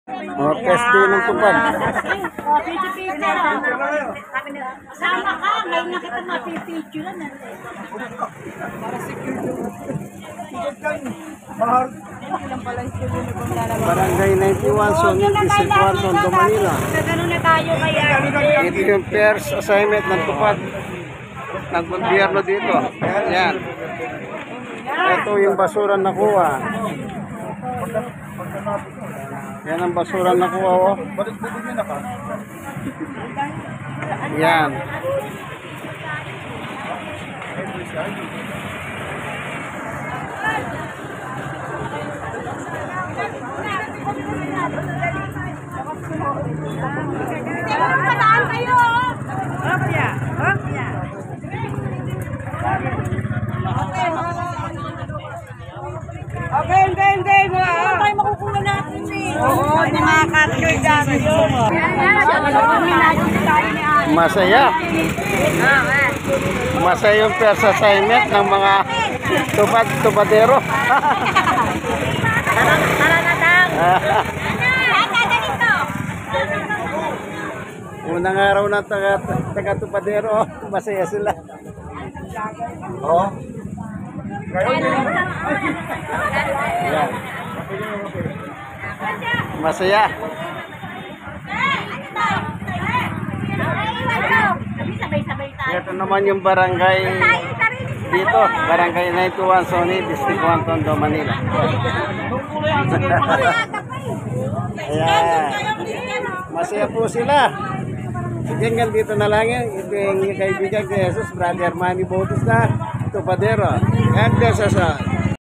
Peste ng tupad. Sama ka, ngayon na kita mapipicturean. Barangay 91, Sonil, District 1, Tondo, Manila. Gano'n na tayo kaya. Ito yung first assignment ng tupad ng gobyerno dito. Yan. Ito yung basura nakuha. Yan ang basura nakuha, oh. Yan. Pataan kayo! Opya! Opya! Okay, hindi. Ano tayo makukuha natin eh? Oo, mga capture dyan. Masaya. Masaya yung first assignment ng mga tupadero. Tara na daw! Unang araw ng taga-tupadero, masaya sila. Oh. Yan. Masaya. Ito naman yung barangay dito, barangay 91, Sony, District 1, Tondo, Manila. Ayan. Masaya po sila. Sige, hanggang dito na lang yan. Ito yung kaibigan kay Jesus, Brother Manny Bautista, Tupadero. God bless us all.